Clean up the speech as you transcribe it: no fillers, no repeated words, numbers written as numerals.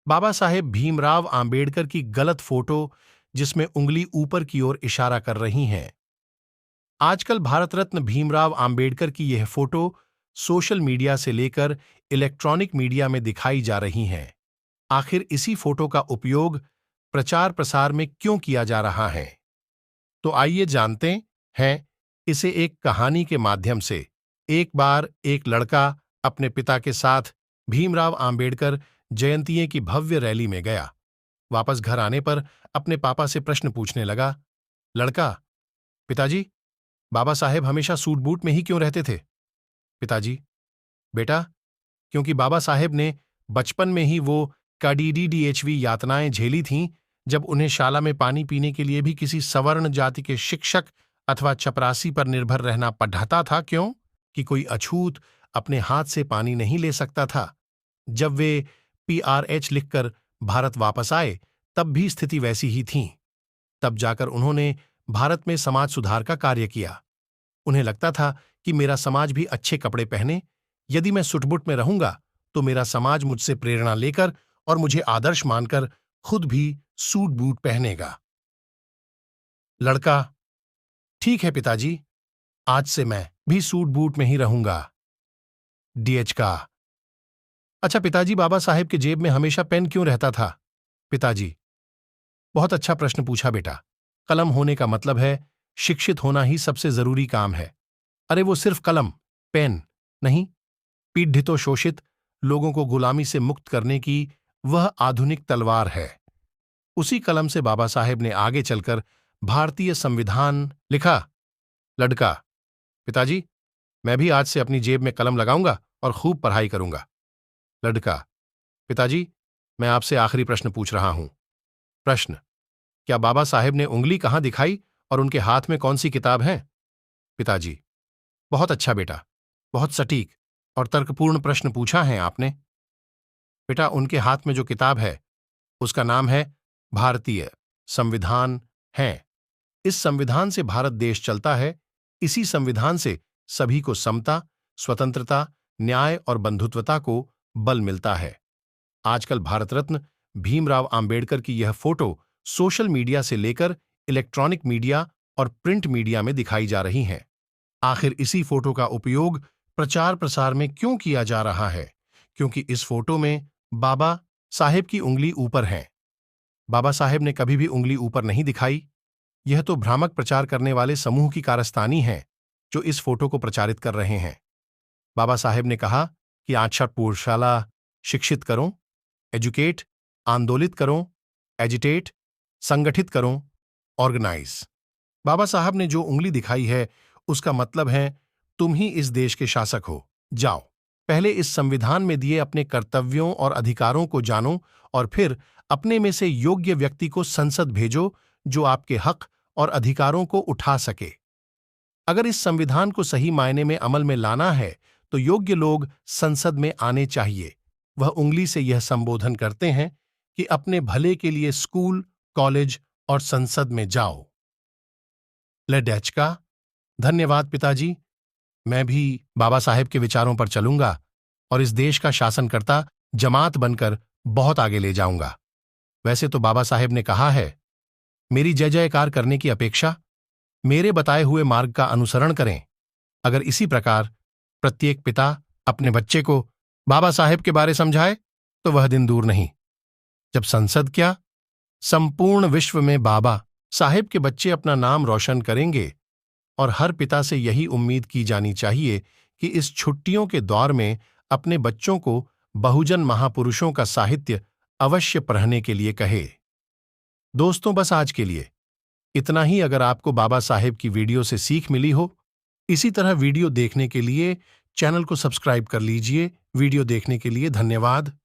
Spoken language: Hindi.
बाबा साहेब भीमराव आंबेडकर की गलत फोटो जिसमें उंगली ऊपर की ओर इशारा कर रही हैं। आजकल भारत रत्न भीमराव आंबेडकर की यह फोटो सोशल मीडिया से लेकर इलेक्ट्रॉनिक मीडिया में दिखाई जा रही हैं। आखिर इसी फोटो का उपयोग प्रचार प्रसार में क्यों किया जा रहा है? तो आइए जानते हैं इसे एक कहानी के माध्यम से। एक बार एक लड़का अपने पिता के साथ भीमराव आंबेडकर जयंती की भव्य रैली में गया। वापस घर आने पर अपने पापा से प्रश्न पूछने लगा। लड़का: पिताजी, बाबा साहेब हमेशा सूट बूट में ही क्यों रहते थे? पिताजी: बेटा, क्योंकि बाबा साहेब ने बचपन में ही वो KDDDHV यातनाएं झेली थीं, जब उन्हें शाला में पानी पीने के लिए भी किसी सवर्ण जाति के शिक्षक अथवा चपरासी पर निर्भर रहना पड़ता था। क्यों? कि कोई अछूत अपने हाथ से पानी नहीं ले सकता था। जब वे PRH लिखकर भारत वापस आए, तब भी स्थिति वैसी ही थी। तब जाकर उन्होंने भारत में समाज सुधार का कार्य किया। उन्हें लगता था कि मेरा समाज भी अच्छे कपड़े पहने। यदि मैं सुटबुट में रहूंगा तो मेरा समाज मुझसे प्रेरणा लेकर और मुझे आदर्श मानकर खुद भी सूट बूट पहनेगा। लड़का: ठीक है पिताजी, आज से मैं भी सूट बूट में ही रहूंगा। DH का: अच्छा पिताजी, बाबा साहेब के जेब में हमेशा पेन क्यों रहता था? पिताजी: बहुत अच्छा प्रश्न पूछा बेटा। कलम होने का मतलब है शिक्षित होना ही सबसे जरूरी काम है। अरे वो सिर्फ कलम, पेन नहीं, पीड़ितों शोषित लोगों को गुलामी से मुक्त करने की वह आधुनिक तलवार है। उसी कलम से बाबा साहेब ने आगे चलकर भारतीय संविधान लिखा। लड़का: पिताजी, मैं भी आज से अपनी जेब में कलम लगाऊंगा और खूब पढ़ाई करूंगा। लड़का: पिताजी, मैं आपसे आखिरी प्रश्न पूछ रहा हूं। प्रश्न: क्या बाबा साहेब ने उंगली कहां दिखाई और उनके हाथ में कौन सी किताब है? पिताजी: बहुत अच्छा बेटा, बहुत सटीक और तर्कपूर्ण प्रश्न पूछा है आपने। बेटा, उनके हाथ में जो किताब है उसका नाम है भारतीय संविधान है। इस संविधान से भारत देश चलता है। इसी संविधान से सभी को समता, स्वतंत्रता, न्याय और बंधुत्वता को बल मिलता है। आजकल भारत रत्न भीमराव आंबेडकर की यह फोटो सोशल मीडिया से लेकर इलेक्ट्रॉनिक मीडिया और प्रिंट मीडिया में दिखाई जा रही हैं। आखिर इसी फोटो का उपयोग प्रचार प्रसार में क्यों किया जा रहा है? क्योंकि इस फोटो में बाबा साहेब की उंगली ऊपर है। बाबा साहेब ने कभी भी उंगली ऊपर नहीं दिखाई। यह तो भ्रामक प्रचार करने वाले समूह की कारस्तानी है जो इस फोटो को प्रचारित कर रहे हैं। बाबा साहेब ने कहा कि आशा पूर्णशाला शिक्षित करो, एजुकेट, आंदोलित करो, एजिटेट, संगठित करो, ऑर्गेनाइज। बाबा साहब ने जो उंगली दिखाई है उसका मतलब है तुम ही इस देश के शासक हो। जाओ, पहले इस संविधान में दिए अपने कर्तव्यों और अधिकारों को जानो और फिर अपने में से योग्य व्यक्ति को संसद भेजो जो आपके हक और अधिकारों को उठा सके। अगर इस संविधान को सही मायने में अमल में लाना है तो योग्य लोग संसद में आने चाहिए। वह उंगली से यह संबोधन करते हैं कि अपने भले के लिए स्कूल, कॉलेज और संसद में जाओ। डैच का: धन्यवाद पिताजी, मैं भी बाबा साहेब के विचारों पर चलूंगा और इस देश का शासनकर्ता जमात बनकर बहुत आगे ले जाऊंगा। वैसे तो बाबा साहेब ने कहा है, मेरी जय जयकार करने की अपेक्षा मेरे बताए हुए मार्ग का अनुसरण करें। अगर इसी प्रकार प्रत्येक पिता अपने बच्चे को बाबा साहेब के बारे समझाए तो वह दिन दूर नहीं जब संसद क्या, संपूर्ण विश्व में बाबा साहेब के बच्चे अपना नाम रोशन करेंगे। और हर पिता से यही उम्मीद की जानी चाहिए कि इस छुट्टियों के दौर में अपने बच्चों को बहुजन महापुरुषों का साहित्य अवश्य पढ़ने के लिए कहे। दोस्तों, बस आज के लिए इतना ही। अगर आपको बाबा साहेब की वीडियो से सीख मिली हो, इसी तरह वीडियो देखने के लिए चैनल को सब्सक्राइब कर लीजिए। वीडियो देखने के लिए धन्यवाद।